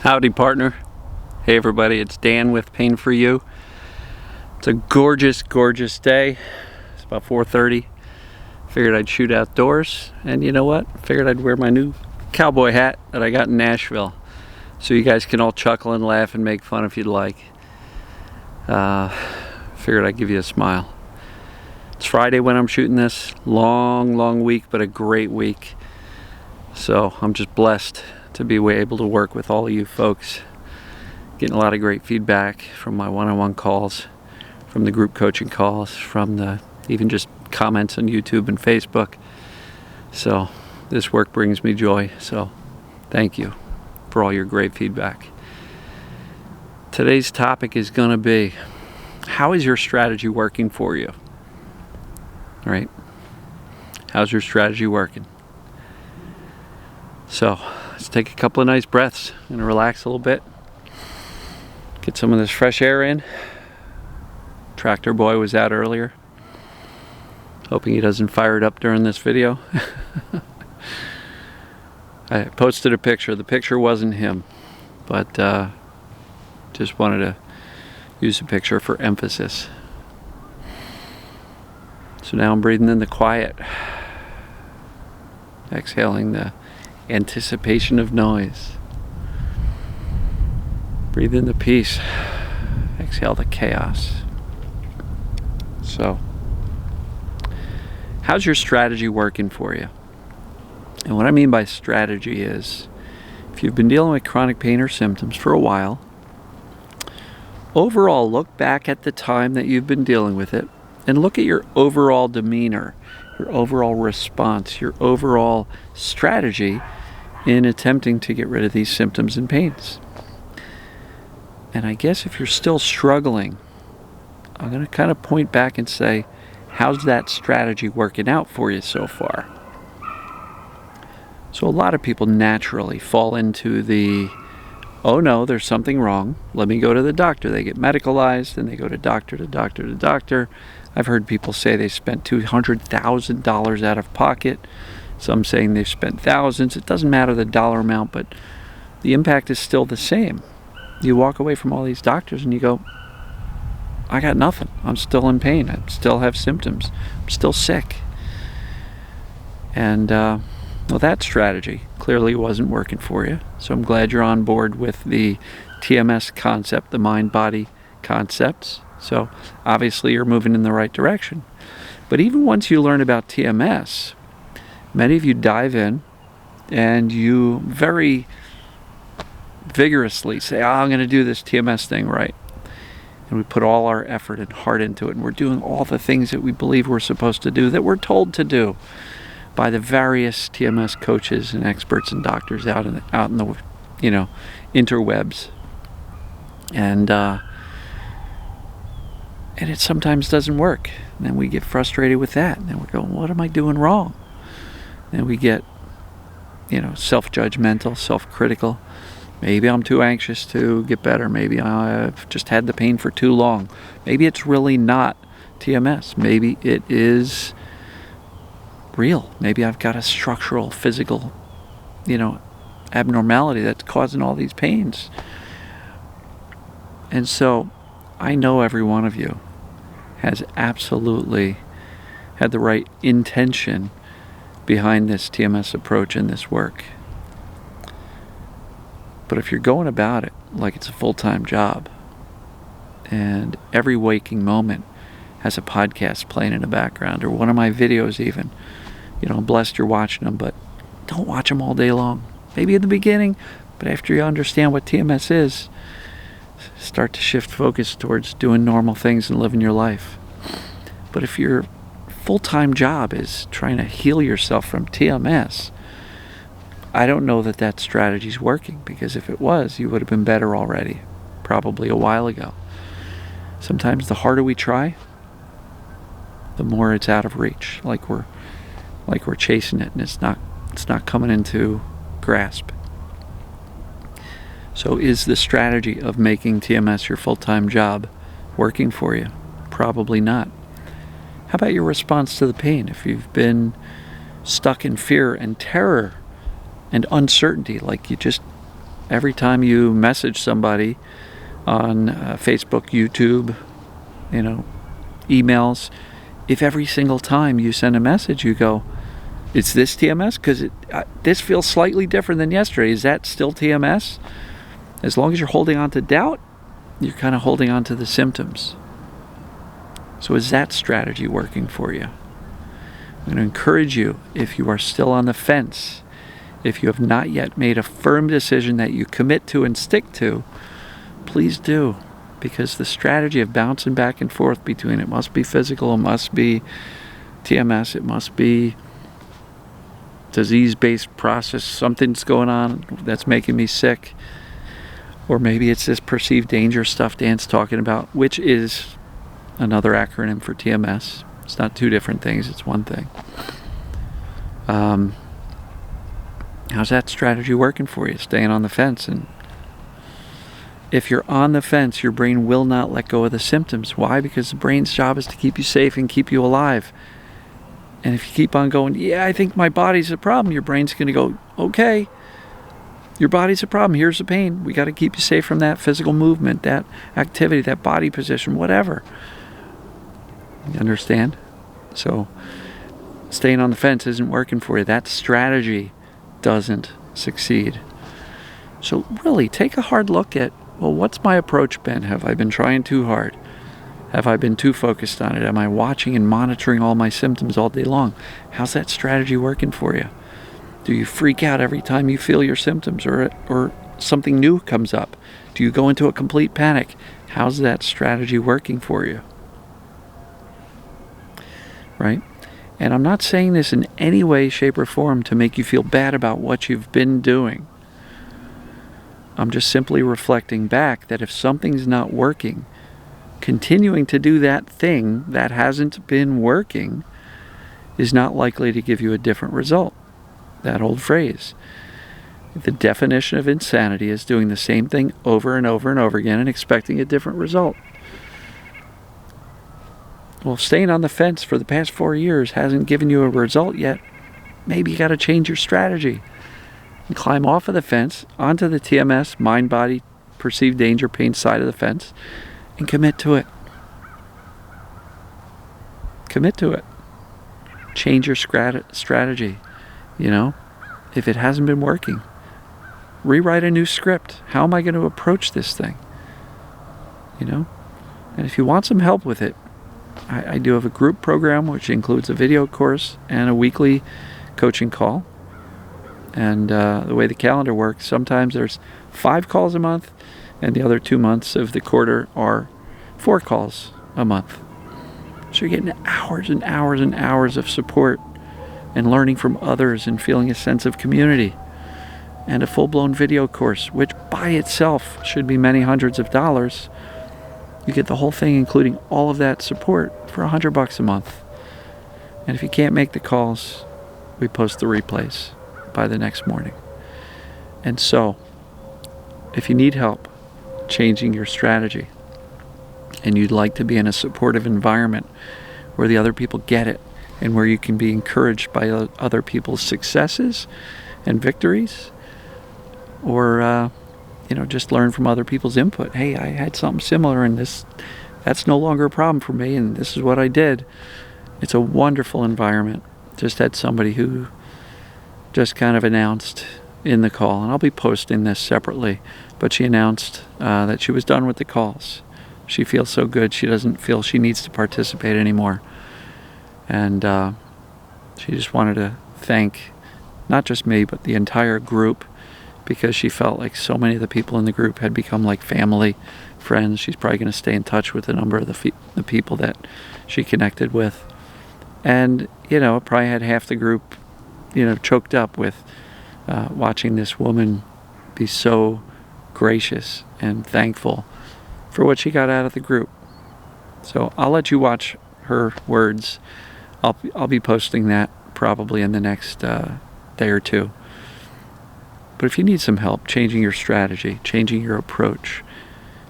Howdy, partner. Hey everybody, it's Dan with Pain for You. It's a gorgeous, gorgeous day. It's about 4:30. Figured I'd shoot outdoors, and you know what? Figured I'd wear my new cowboy hat that I got in Nashville, so you guys can all chuckle and laugh and make fun if you'd like. Figured I'd give you a smile. It's Friday when I'm shooting this. Long week, but a great week. So I'm just blessed to be able to work with all of you folks. Getting a lot of great feedback from my one-on-one calls, from the group coaching calls, from the even just comments on YouTube and Facebook. So this work brings me joy. So thank you for all your great feedback. Today's topic is going to be, how is your strategy working for you? All right? How's your strategy working? So let's take a couple of nice breaths and relax a little bit. Get some of this fresh air in. Tractor boy was out earlier. Hoping he doesn't fire it up during this video. I posted a picture. The picture wasn't him, but just wanted to use a picture for emphasis. So now I'm breathing in the quiet, exhaling the anticipation of noise. Breathe in the peace, exhale the chaos. So, how's your strategy working for you? And what I mean by strategy is, if you've been dealing with chronic pain or symptoms for a while, overall look back at the time that you've been dealing with it and look at your overall demeanor, your overall response, your overall strategy in attempting to get rid of these symptoms and pains. And I guess if you're still struggling, I'm going to kind of point back and say, how's that strategy working out for you so far? So a lot of people naturally fall into the, oh no, there's something wrong. Let me go to the doctor. They get medicalized and they go to doctor to doctor to doctor. I've heard people say they spent $200,000 out of pocket. Some saying they've spent thousands. It doesn't matter the dollar amount, but the impact is still the same. You walk away from all these doctors and you go, I got nothing. I'm still in pain. I still have symptoms. I'm still sick. And well, that strategy clearly wasn't working for you. So I'm glad you're on board with the TMS concept, the mind-body concepts. So obviously you're moving in the right direction. But even once you learn about TMS, many of you dive in and you very vigorously say, I'm going to do this TMS thing right. And we put all our effort and heart into it. And we're doing all the things that we believe we're supposed to do, that we're told to do by the various TMS coaches and experts and doctors out in the interwebs. And it sometimes doesn't work. And then we get frustrated with that. And then we're going, what am I doing wrong? And we get, self-judgmental, self-critical. Maybe I'm too anxious to get better. Maybe I've just had the pain for too long. Maybe it's really not TMS. Maybe it is real. Maybe I've got a structural, physical, abnormality that's causing all these pains. And so I know every one of you has absolutely had the right intention behind this TMS approach and this work. But if you're going about it like it's a full-time job, and every waking moment has a podcast playing in the background, or one of my videos even, I'm blessed you're watching them, but don't watch them all day long. Maybe in the beginning, but after you understand what TMS is, start to shift focus towards doing normal things and living your life. But if your full-time job is trying to heal yourself from TMS, I don't know that strategy's working, because if it was, you would have been better already, probably a while ago. Sometimes the harder we try, the more it's out of reach, like we're chasing it and it's not coming into grasp. So is the strategy of making TMS your full-time job working for you? Probably not. How about your response to the pain? If you've been stuck in fear and terror and uncertainty, like you just Every time you message somebody on Facebook, YouTube, emails, if every single time you send a message you go, "It's this TMS? Because this feels slightly different than yesterday. Is that still TMS?" As long as you're holding on to doubt, you're kind of holding on to the symptoms. So is that strategy working for you? I'm going to encourage you, if you are still on the fence, if you have not yet made a firm decision that you commit to and stick to, please do. Because the strategy of bouncing back and forth between it must be physical, it must be TMS, it must be disease-based process, something's going on that's making me sick, or maybe it's this perceived danger stuff Dan's talking about, which is another acronym for TMS. It's not two different things, it's one thing. How's that strategy working for you? Staying on the fence. And if you're on the fence, your brain will not let go of the symptoms. Why? Because the brain's job is to keep you safe and keep you alive. And if you keep on going, "Yeah, I think my body's a problem," your brain's going to go, "Okay, your body's a problem. Here's the pain. We got to keep you safe from that physical movement, that activity, that body position, whatever." You understand? So staying on the fence isn't working for you. That strategy doesn't succeed. So really take a hard look at, well, what's my approach been? Have I been trying too hard? Have I been too focused on it? Am I watching and monitoring all my symptoms all day long? How's that strategy working for you? Do you freak out every time you feel your symptoms or something new comes up? Do you go into a complete panic? How's that strategy working for you? Right? And I'm not saying this in any way, shape, or form to make you feel bad about what you've been doing. I'm just simply reflecting back that if something's not working, continuing to do that thing that hasn't been working is not likely to give you a different result. That old phrase. The definition of insanity is doing the same thing over and over and over again and expecting a different result. Well, staying on the fence for the past 4 years hasn't given you a result yet. Maybe you got to change your strategy and climb off of the fence onto the TMS, mind, body, perceived danger, pain side of the fence and commit to it. Commit to it. Change your strategy. If it hasn't been working, rewrite a new script. How am I going to approach this thing? And if you want some help with it, I do have a group program which includes a video course and a weekly coaching call. And the way the calendar works, sometimes there's 5 calls a month, and the other 2 months of the quarter are 4 calls a month. So you're getting hours and hours and hours of support and learning from others and feeling a sense of community. And a full-blown video course, which by itself should be many hundreds of dollars. You get the whole thing, including all of that support, for $100 a month. And if you can't make the calls, we post the replays by the next morning. And so, if you need help changing your strategy, and you'd like to be in a supportive environment where the other people get it, and where you can be encouraged by other people's successes and victories, or just learn from other people's input. Hey, I had something similar and that's no longer a problem for me and this is what I did. It's a wonderful environment. Just had somebody who just kind of announced in the call, and I'll be posting this separately, but she announced that she was done with the calls. She feels so good, she doesn't feel she needs to participate anymore. And she just wanted to thank not just me, but the entire group, because she felt like so many of the people in the group had become like family, friends. She's probably going to stay in touch with a number of the people that she connected with. And, probably had half the group, choked up with watching this woman be so gracious and thankful for what she got out of the group. So I'll let you watch her words. I'll be posting that probably in the next day or two. But if you need some help changing your strategy, changing your approach,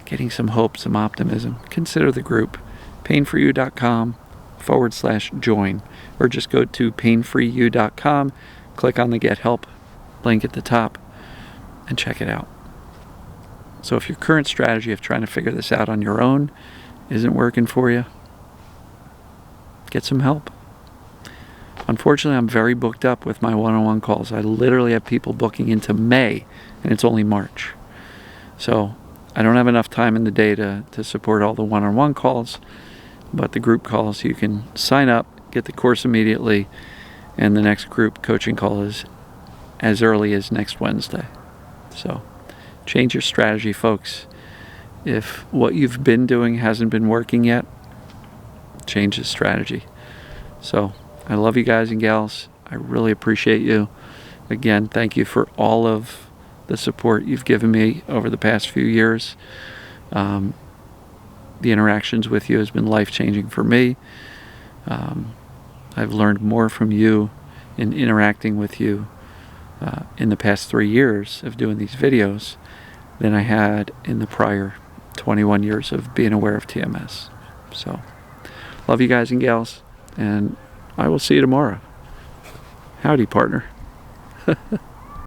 getting some hope, some optimism, consider the group. painforyou.com/join, or just go to painfreeyou.com, click on the Get Help link at the top, and check it out. So if your current strategy of trying to figure this out on your own isn't working for you, get some help. Unfortunately, I'm very booked up with my one-on-one calls. I literally have people booking into May, and it's only March. So I don't have enough time in the day to support all the one-on-one calls, but the group calls, you can sign up, get the course immediately, and the next group coaching call is as early as next Wednesday. So change your strategy, folks. If what you've been doing hasn't been working yet, change the strategy. So I love you guys and gals. I really appreciate you. Again, thank you for all of the support you've given me over the past few years. The interactions with you has been life-changing for me. I've learned more from you in interacting with you in the past 3 years of doing these videos than I had in the prior 21 years of being aware of TMS. So, love you guys and gals, and I will see you tomorrow. Howdy, partner.